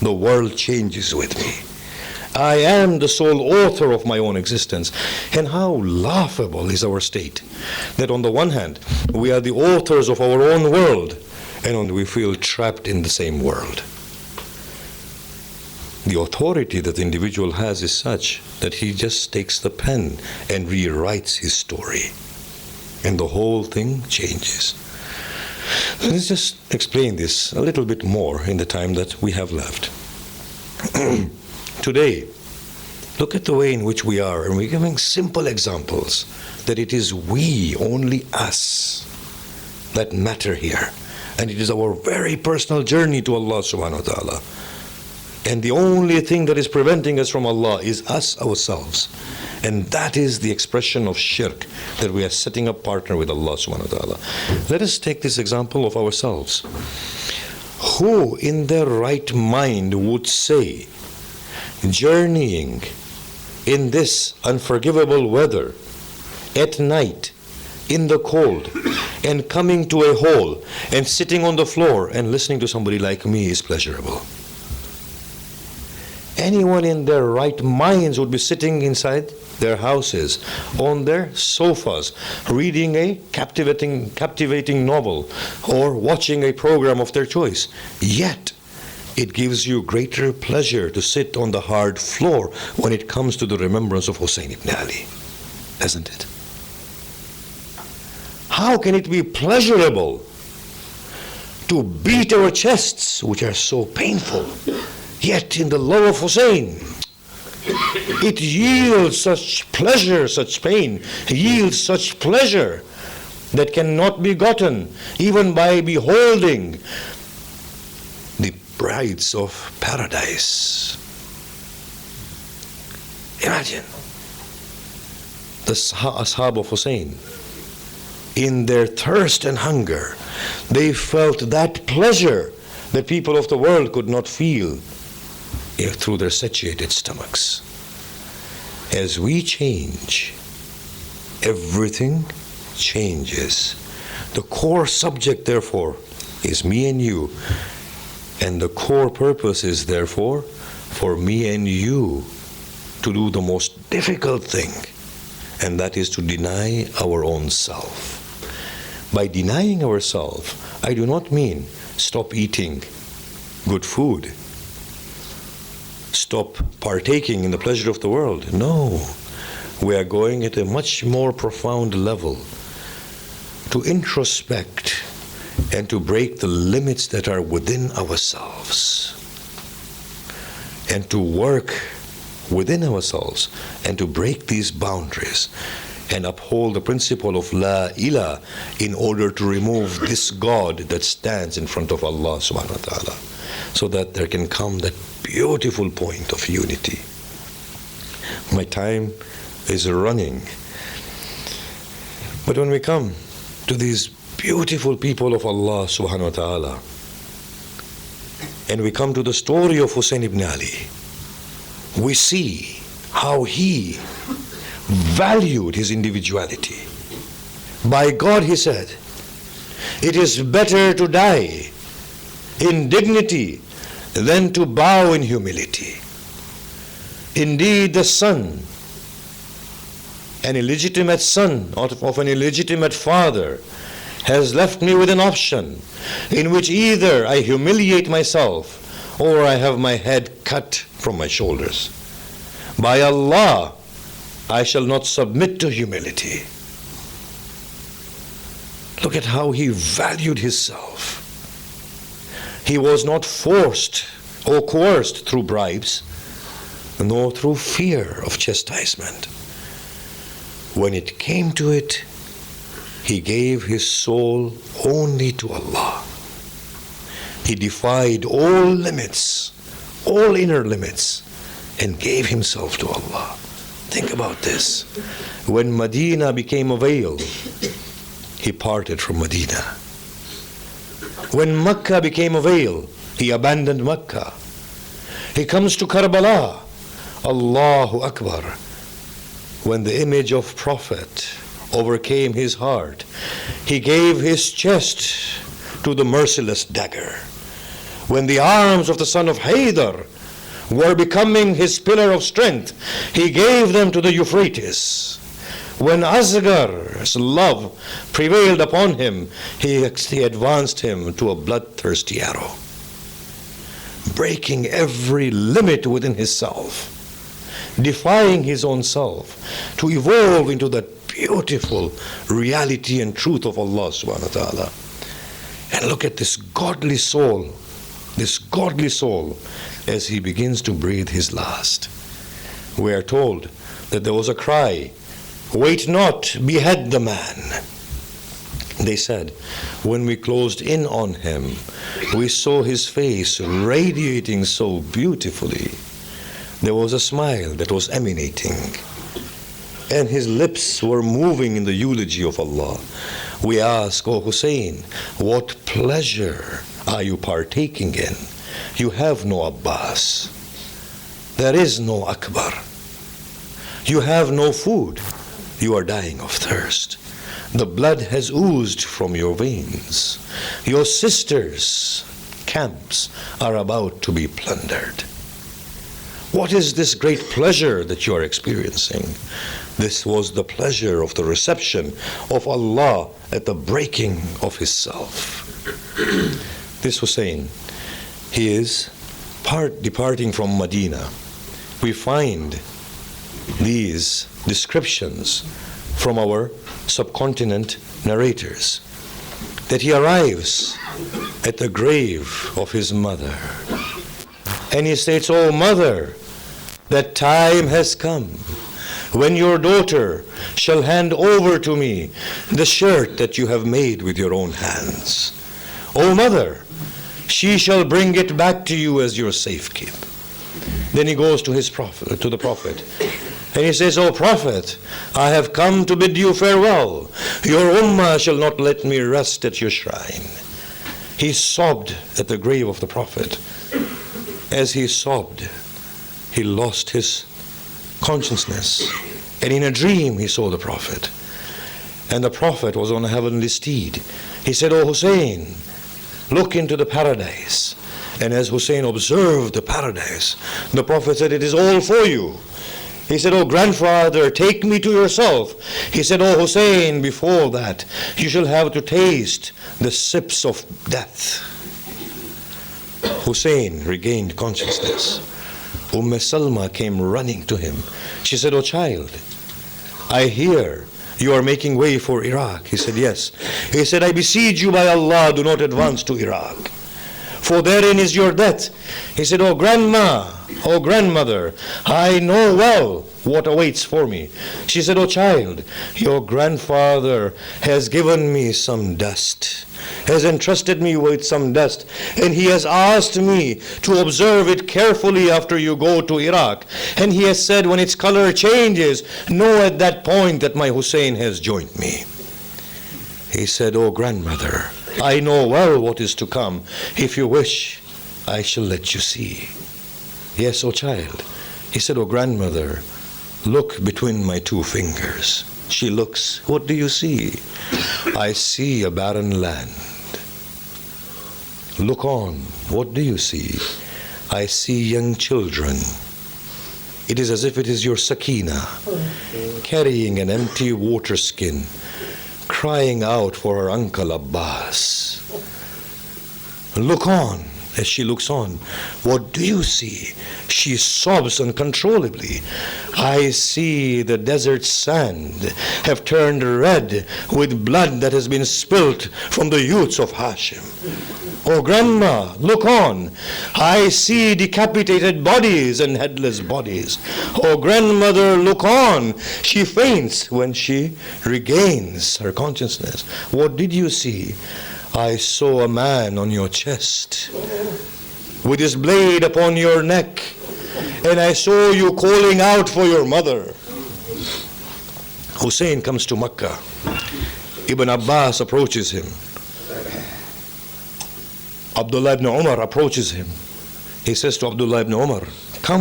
the world changes with me. I am the sole author of my own existence. And how laughable is our state, that on the one hand, we are the authors of our own world, and we feel trapped in the same world. The authority that the individual has is such that he just takes the pen and rewrites his story, and the whole thing changes. Let's just explain this a little bit more in the time that we have left. Today, look at the way in which we are, and we're giving simple examples that it is we, only us, that matter here. And it is our very personal journey to Allah subhanahu wa ta'ala. And the only thing that is preventing us from Allah is us ourselves. And that is the expression of shirk, that we are setting up partner with Allah subhanahu wa ta'ala. Let us take this example of ourselves. Who in their right mind would say, journeying in this unforgivable weather, at night, in the cold, and coming to a hole, and sitting on the floor and listening to somebody like me is pleasurable? Anyone in their right minds would be sitting inside their houses, on their sofas, reading a captivating novel, or watching a program of their choice. Yet, it gives you greater pleasure to sit on the hard floor when it comes to the remembrance of Hussein ibn Ali, doesn't it? How can it be pleasurable to beat our chests, which are so painful, yet in the love of Hussein, it yields such pleasure, such pain, yields such pleasure that cannot be gotten even by beholding the brides of paradise. Imagine the Ashab of Hussein, in their thirst and hunger, they felt that pleasure that people of the world could not feel through their satiated stomachs. As we change, everything changes. The core subject, therefore, is me and you, and the core purpose is, therefore, for me and you to do the most difficult thing, and that is to deny our own self. By denying ourselves, I do not mean stop eating good food, stop partaking in the pleasure of the world. No, we are going at a much more profound level to introspect and to break the limits that are within ourselves, and to work within ourselves and to break these boundaries and uphold the principle of La Ilah in order to remove this God that stands in front of Allah subhanahu wa ta'ala, so that there can come that beautiful point of unity. My time is running. But when we come to these beautiful people of Allah subhanahu wa ta'ala, and we come to the story of Hussein ibn Ali, we see how he valued his individuality. By God, he said, it is better to die in dignity than to bow in humility. Indeed, the son, an illegitimate son of an illegitimate father, has left me with an option in which either I humiliate myself or I have my head cut from my shoulders. By Allah, I shall not submit to humility. Look at how he valued himself. He was not forced or coerced through bribes, nor through fear of chastisement. When it came to it, he gave his soul only to Allah. He defied all limits, all inner limits, and gave himself to Allah. Think about this. When Medina became a veil, he parted from Medina. When Mecca became a veil, he abandoned Mecca. He comes to Karbala, Allahu Akbar. When the image of Prophet overcame his heart, he gave his chest to the merciless dagger. When the arms of the son of Haydar were becoming his pillar of strength, he gave them to the Euphrates. When Asghar's love prevailed upon him, he advanced him to a bloodthirsty arrow, breaking every limit within his self, defying his own self to evolve into that beautiful reality and truth of Allah subhanahu wa ta'ala. And look at this godly soul as he begins to breathe his last. We are told that there was a cry, "Wait not, behead the man." They said, when we closed in on him, we saw his face radiating so beautifully. There was a smile that was emanating, and his lips were moving in the eulogy of Allah. We ask, "O Hussein, what pleasure are you partaking in? You have no Abbas. There is no Akbar. You have no food. You are dying of thirst. The blood has oozed from your veins. Your sisters' camps are about to be plundered. What is this great pleasure that you are experiencing?" This was the pleasure of the reception of Allah at the breaking of his self. This Hussein, he is departing from Medina. We find these descriptions from our subcontinent narrators, that he arrives at the grave of his mother, and he states, "Oh mother, that time has come when your daughter shall hand over to me the shirt that you have made with your own hands. Oh mother, she shall bring it back to you as your safekeep." Then he goes to the prophet, and he says, "O Prophet, I have come to bid you farewell. Your ummah shall not let me rest at your shrine." He sobbed at the grave of the Prophet. As he sobbed, he lost his consciousness, and in a dream he saw the Prophet. And the Prophet was on a heavenly steed. He said, "O Hussein, look into the paradise." And as Hussein observed the paradise, the Prophet said, "It is all for you." He said, "Oh grandfather, take me to yourself." He said, "Oh Hussein, before that, you shall have to taste the sips of death." Hussein regained consciousness. Salma came running to him. She said, "Oh child, I hear you are making way for Iraq." He said, "Yes." He said, "I beseech you by Allah, do not advance to Iraq, for therein is your death." He said, "Oh grandma, oh grandmother, I know well what awaits for me." She said, "Oh child, your grandfather has given me some dust, has entrusted me with some dust, and he has asked me to observe it carefully after you go to Iraq. And he has said, when its color changes, know at that point that my Hussein has joined me." He said, "Oh grandmother, I know well what is to come. If you wish, I shall let you see." "Yes, oh child." He said, "Oh grandmother, look between my two fingers." She looks. "What do you see?" "I see a barren land." "Look on. What do you see?" "I see young children." It is as if it is your Sakina carrying an empty water skin, crying out for her uncle Abbas. "Look on." As she looks on, "What do you see?" She sobs uncontrollably. "I see the desert sand have turned red with blood that has been spilt from the youths of Hashim." "Oh grandma, look on. I see decapitated bodies and headless bodies." "Oh grandmother, look on." She faints when she regains her consciousness. "What did you see?" "I saw a man on your chest with his blade upon your neck, and I saw you calling out for your mother." Hussein comes to Makkah. Ibn Abbas approaches him. Abdullah ibn Umar approaches him. He says to Abdullah ibn Umar,